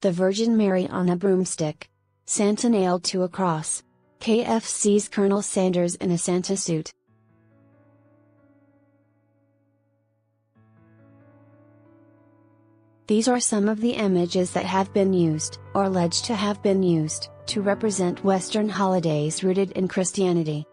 The Virgin Mary on a broomstick. Santa nailed to a cross. KFC's Colonel Sanders in a Santa suit. These are some of the images that have been used, or alleged to have been used, to represent Western holidays rooted in Christianity.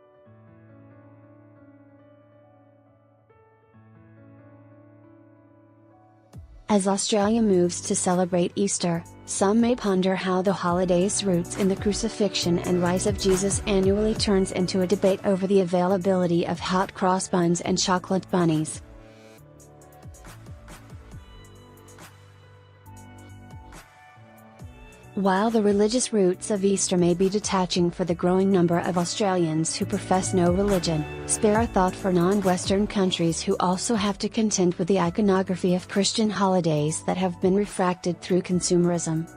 As Australia moves to celebrate Easter, some may ponder how the holiday's roots in the crucifixion and rise of Jesus annually turns into a debate over the availability of hot cross buns and chocolate bunnies. While the religious roots of Easter may be detaching for the growing number of Australians who profess no religion, spare a thought for non-Western countries who also have to contend with the iconography of Christian holidays that have been refracted through consumerism.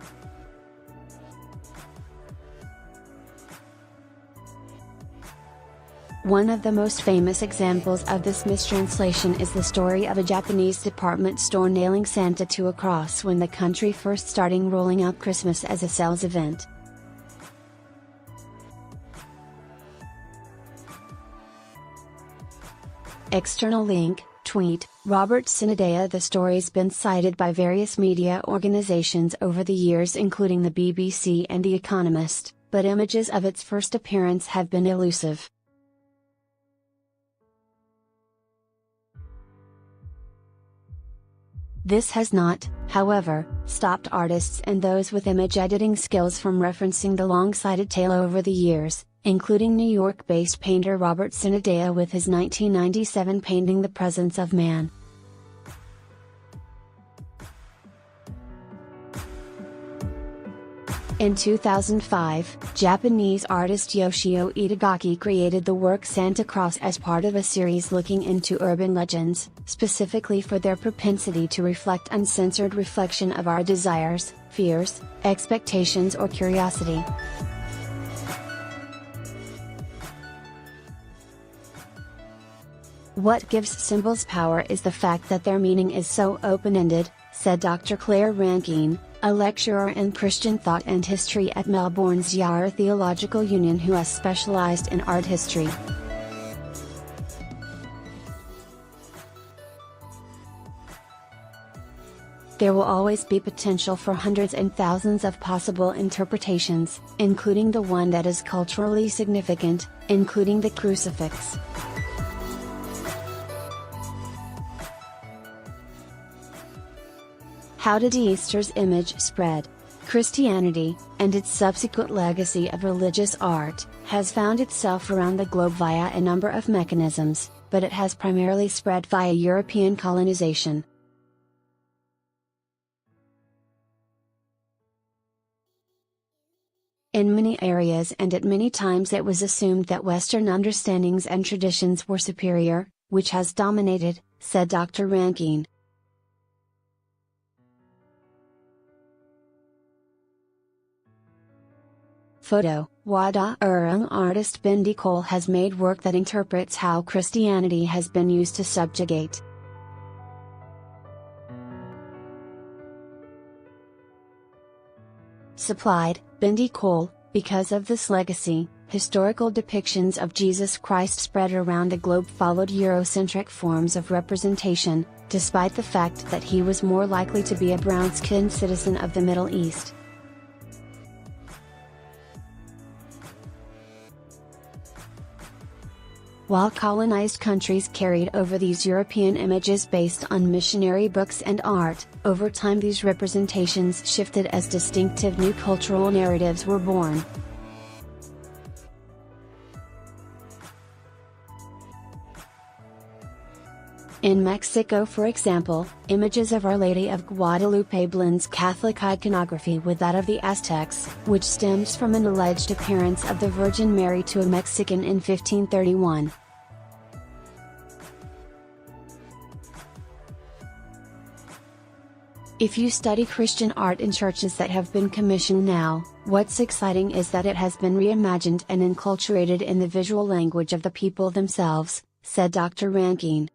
One of the most famous examples of this mistranslation is the story of a Japanese department store nailing Santa to a cross when the country first started rolling out Christmas as a sales event. External link, tweet, Robert Sinadea. The story's been cited by various media organizations over the years including the BBC and The Economist, but images of its first appearance have been elusive. This has not, however, stopped artists and those with image editing skills from referencing the long-sighted tale over the years, including New York-based painter Robert Sinadea with his 1997 painting The Presence of Man. In 2005, Japanese artist Yoshio Itagaki created the work Santa Claus as part of a series looking into urban legends, specifically for their propensity to reflect uncensored reflection of our desires, fears, expectations or curiosity. What gives symbols power is the fact that their meaning is so open-ended, said Dr. Claire Rankine, a lecturer in Christian thought and history at Melbourne's Yarra Theological Union who has specialised in art history. There will always be potential for hundreds and thousands of possible interpretations, including the one that is culturally significant, including the crucifix. How did Easter's image spread? Christianity, and its subsequent legacy of religious art, has found itself around the globe via a number of mechanisms, but it has primarily spread via European colonization. In many areas and at many times it was assumed that Western understandings and traditions were superior, which has dominated, said Dr. Rankine. Photo, Wada Urung artist Bindi Cole has made work that interprets how Christianity has been used to subjugate. Supplied, Bindi Cole, because of this legacy, historical depictions of Jesus Christ spread around the globe followed Eurocentric forms of representation, despite the fact that he was more likely to be a brown-skinned citizen of the Middle East. While colonized countries carried over these European images based on missionary books and art, over time these representations shifted as distinctive new cultural narratives were born. In Mexico, for example, images of Our Lady of Guadalupe blends Catholic iconography with that of the Aztecs, which stems from an alleged appearance of the Virgin Mary to a Mexican in 1531. If you study Christian art in churches that have been commissioned now, what's exciting is that it has been reimagined and enculturated in the visual language of the people themselves, said Dr. Rankine.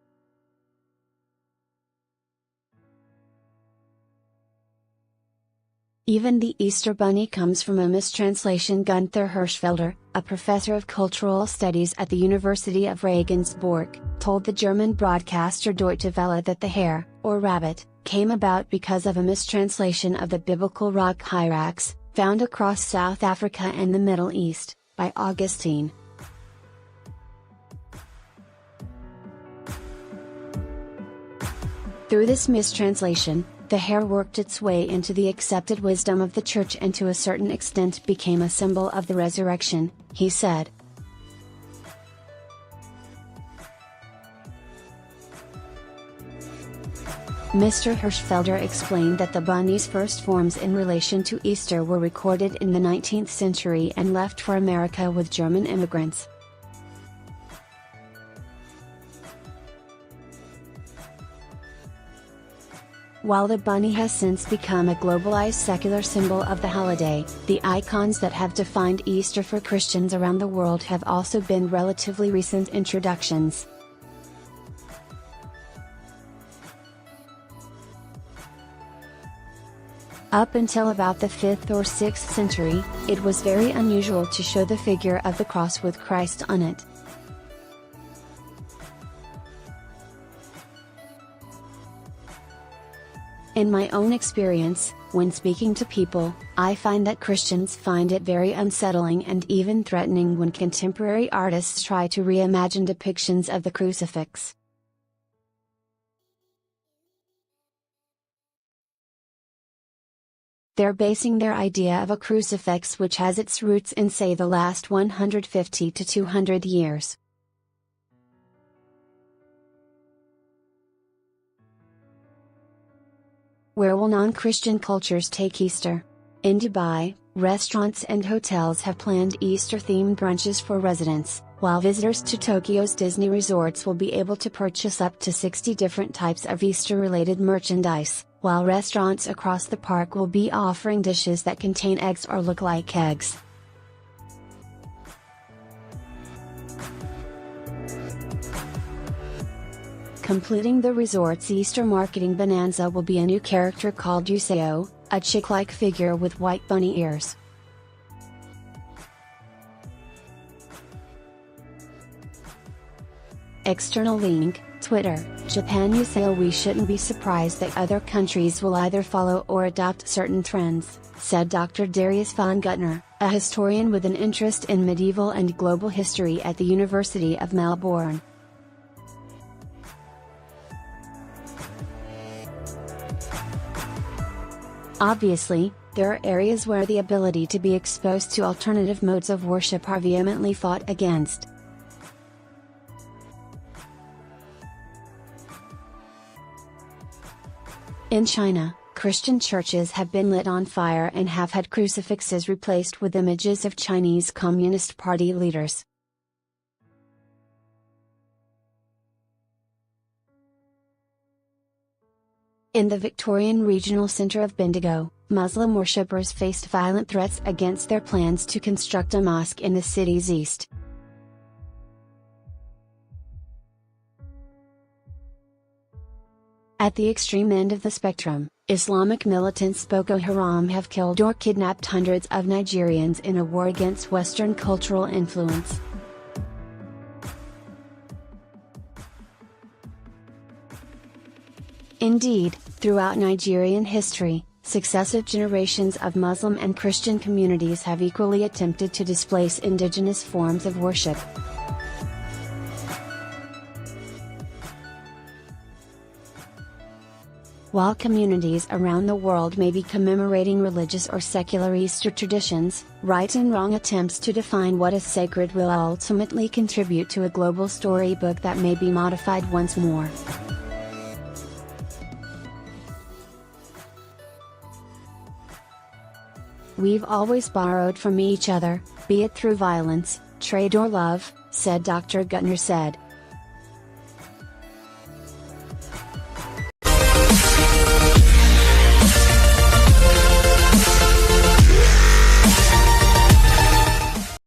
Even the Easter Bunny comes from a mistranslation. Gunther Hirschfelder, a professor of cultural studies at the University of Regensburg, told the German broadcaster Deutsche Welle that the hare, or rabbit, came about because of a mistranslation of the biblical rock hyrax, found across South Africa and the Middle East, by Augustine. Through this mistranslation, the hare worked its way into the accepted wisdom of the Church and to a certain extent became a symbol of the resurrection, he said. Mr. Hirschfelder explained that the bunny's first forms in relation to Easter were recorded in the 19th century and left for America with German immigrants. While the bunny has since become a globalized secular symbol of the holiday, the icons that have defined Easter for Christians around the world have also been relatively recent introductions. Up until about the 5th or 6th century, it was very unusual to show the figure of the cross with Christ on it. In my own experience, when speaking to people, I find that Christians find it very unsettling and even threatening when contemporary artists try to reimagine depictions of the crucifix. They're basing their idea of a crucifix which has its roots in, say, the last 150 to 200 years. Where will non-Christian cultures take Easter? In Dubai, restaurants and hotels have planned Easter-themed brunches for residents, while visitors to Tokyo's Disney resorts will be able to purchase up to 60 different types of Easter-related merchandise, while restaurants across the park will be offering dishes that contain eggs or look like eggs. Completing the resort's Easter marketing bonanza will be a new character called Yuseo, a chick-like figure with white bunny ears. External link, Twitter, Japan. Yuseo. We shouldn't be surprised that other countries will either follow or adopt certain trends, said Dr. Darius von Guttner, a historian with an interest in medieval and global history at the University of Melbourne. Obviously, there are areas where the ability to be exposed to alternative modes of worship are vehemently fought against. In China, Christian churches have been lit on fire and have had crucifixes replaced with images of Chinese Communist Party leaders. In the Victorian Regional Centre of Bendigo, Muslim worshippers faced violent threats against their plans to construct a mosque in the city's east. At the extreme end of the spectrum, Islamic militants Boko Haram have killed or kidnapped hundreds of Nigerians in a war against Western cultural influence. Indeed, throughout Nigerian history, successive generations of Muslim and Christian communities have equally attempted to displace indigenous forms of worship. While communities around the world may be commemorating religious or secular Easter traditions, right and wrong attempts to define what is sacred will ultimately contribute to a global storybook that may be modified once more. We've always borrowed from each other, be it through violence, trade or love, said Dr. Guttner said.